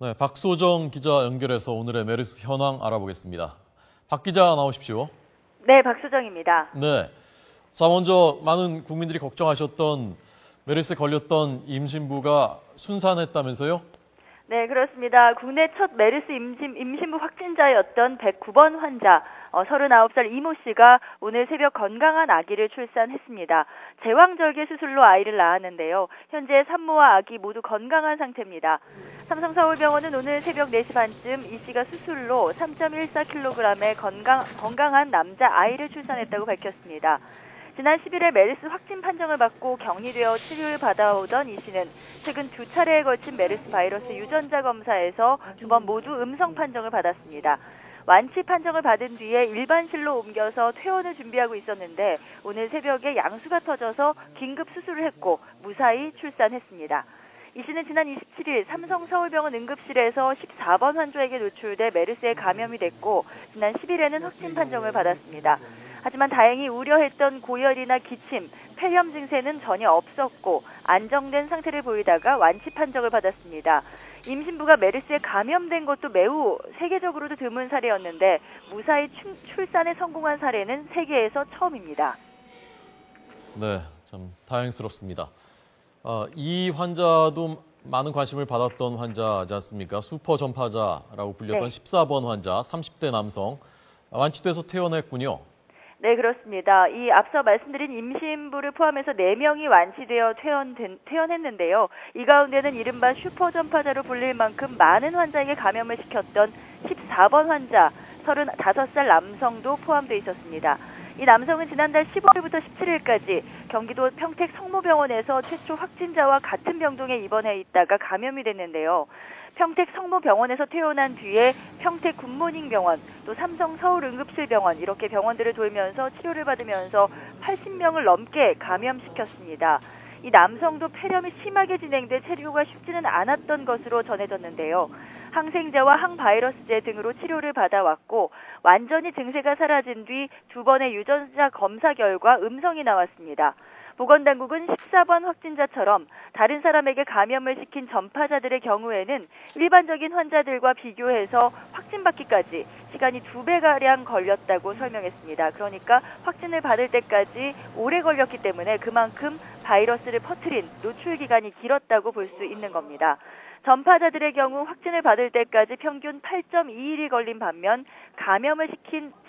네, 박소정 기자 연결해서 오늘의 메르스 현황 알아보겠습니다. 박 기자 나오십시오. 네, 박소정입니다. 네. 자, 먼저 많은 국민들이 걱정하셨던 메르스에 걸렸던 임신부가 순산했다면서요? 네, 그렇습니다. 국내 첫 메르스 임신부 확진자였던 109번 환자 39살 이모 씨가 오늘 새벽 건강한 아기를 출산했습니다. 제왕절개 수술로 아이를 낳았는데요. 현재 산모와 아기 모두 건강한 상태입니다. 삼성서울병원은 오늘 새벽 4시 반쯤 이 씨가 수술로 3.14kg의 건강한 남자 아이를 출산했다고 밝혔습니다. 지난 10일에 메르스 확진 판정을 받고 격리되어 치료를 받아오던 이 씨는 최근 2차례에 걸친 메르스 바이러스 유전자 검사에서 2번 모두 음성 판정을 받았습니다. 완치 판정을 받은 뒤에 일반실로 옮겨서 퇴원을 준비하고 있었는데 오늘 새벽에 양수가 터져서 긴급 수술을 했고 무사히 출산했습니다. 이 씨는 지난 27일 삼성서울병원 응급실에서 14번 환자에게 노출돼 메르스에 감염이 됐고 지난 10일에는 확진 판정을 받았습니다. 하지만 다행히 우려했던 고열이나 기침, 폐렴 증세는 전혀 없었고 안정된 상태를 보이다가 완치 판정을 받았습니다. 임신부가 메르스에 감염된 것도 매우 세계적으로도 드문 사례였는데 무사히 출산에 성공한 사례는 세계에서 처음입니다. 네, 참 다행스럽습니다. 이 환자도 많은 관심을 받았던 환자지 않습니까? 슈퍼 전파자라고 불렸던 네. 14번 환자, 30대 남성, 완치돼서 퇴원했군요. 네, 그렇습니다. 이 앞서 말씀드린 임신부를 포함해서 4명이 완치되어 퇴원했는데요. 이 가운데는 이른바 슈퍼 전파자로 불릴 만큼 많은 환자에게 감염을 시켰던 14번 환자, 35살 남성도 포함되어 있었습니다. 이 남성은 지난달 15일부터 17일까지 경기도 평택 성모병원에서 최초 확진자와 같은 병동에 입원해 있다가 감염이 됐는데요. 평택 성모병원에서 퇴원한 뒤에 평택 굿모닝병원, 또 삼성 서울응급실병원 이렇게 병원들을 돌면서 치료를 받으면서 80명을 넘게 감염시켰습니다. 이 남성도 폐렴이 심하게 진행돼 치료가 쉽지는 않았던 것으로 전해졌는데요. 항생제와 항바이러스제 등으로 치료를 받아왔고 완전히 증세가 사라진 뒤 2번의 유전자 검사 결과 음성이 나왔습니다. 보건당국은 14번 확진자처럼 다른 사람에게 감염을 시킨 전파자들의 경우에는 일반적인 환자들과 비교해서 확진받기까지 시간이 2배가량 걸렸다고 설명했습니다. 그러니까 확진을 받을 때까지 오래 걸렸기 때문에 그만큼 바이러스를 퍼뜨린 노출 기간이 길었다고 볼 수 있는 겁니다. 전파자들의 경우 확진을 받을 때까지 평균 8.2일이 걸린 반면 감염을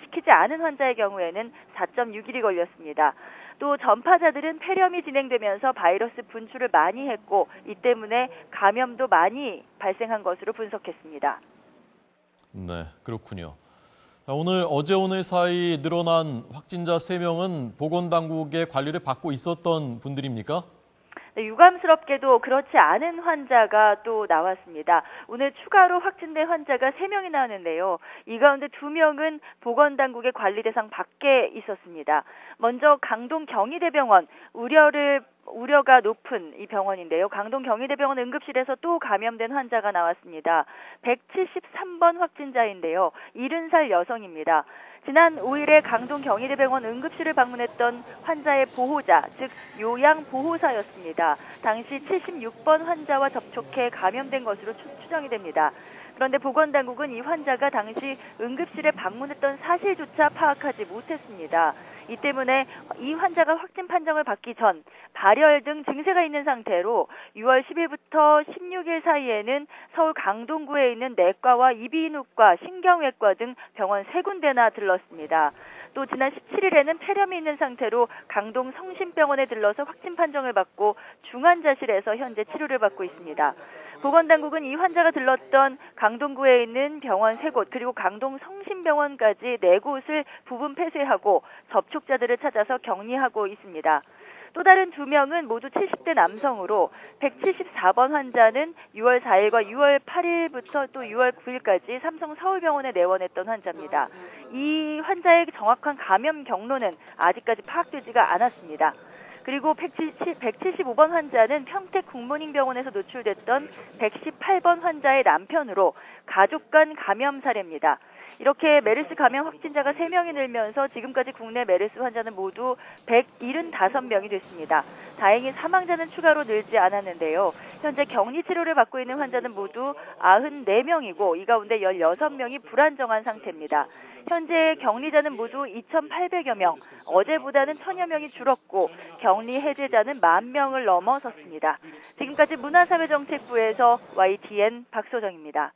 시키지 않은 환자의 경우에는 4.6일이 걸렸습니다. 또 전파자들은 폐렴이 진행되면서 바이러스 분출을 많이 했고 이 때문에 감염도 많이 발생한 것으로 분석했습니다. 네, 그렇군요. 오늘 어제 오늘 사이 늘어난 확진자 3명은 보건당국의 관리를 받고 있었던 분들입니까? 네, 유감스럽게도 그렇지 않은 환자가 또 나왔습니다. 오늘 추가로 확진된 환자가 3명이 나왔는데요. 이 가운데 2명은 보건당국의 관리 대상 밖에 있었습니다. 먼저 강동 경희대병원 우려가 높은 이 병원인데요. 강동 경희대병원 응급실에서 또 감염된 환자가 나왔습니다. 173번 확진자인데요. 70살 여성입니다. 지난 5일에 강동 경희대병원 응급실을 방문했던 환자의 보호자, 즉 요양보호사였습니다. 당시 76번 환자와 접촉해 감염된 것으로 추정이 됩니다. 그런데 보건당국은 이 환자가 당시 응급실에 방문했던 사실조차 파악하지 못했습니다. 이 때문에 이 환자가 확진 판정을 받기 전 발열 등 증세가 있는 상태로 6월 10일부터 16일 사이에는 서울 강동구에 있는 내과와 이비인후과, 신경외과 등 병원 3군데나 들렀습니다. 또 지난 17일에는 폐렴이 있는 상태로 강동 성심병원에 들러서 확진 판정을 받고 중환자실에서 현재 치료를 받고 있습니다. 보건당국은 이 환자가 들렀던 강동구에 있는 병원 3곳 그리고 강동 성심병원까지 4곳을 부분 폐쇄하고 접촉자들을 찾아서 격리하고 있습니다. 또 다른 2명은 모두 70대 남성으로 174번 환자는 6월 4일과 6월 8일부터 또 6월 9일까지 삼성 서울병원에 내원했던 환자입니다. 이 환자의 정확한 감염 경로는 아직까지 파악되지가 않았습니다. 그리고 175번 환자는 평택 굿모닝병원에서 노출됐던 118번 환자의 남편으로 가족 간 감염 사례입니다. 이렇게 메르스 감염 확진자가 3명이 늘면서 지금까지 국내 메르스 환자는 모두 175명이 됐습니다. 다행히 사망자는 추가로 늘지 않았는데요. 현재 격리 치료를 받고 있는 환자는 모두 94명이고 이 가운데 16명이 불안정한 상태입니다. 현재 격리자는 모두 2,800여 명, 어제보다는 1,000여 명이 줄었고 격리 해제자는 10,000명을 넘어섰습니다. 지금까지 문화사회정책부에서 YTN 박소정입니다.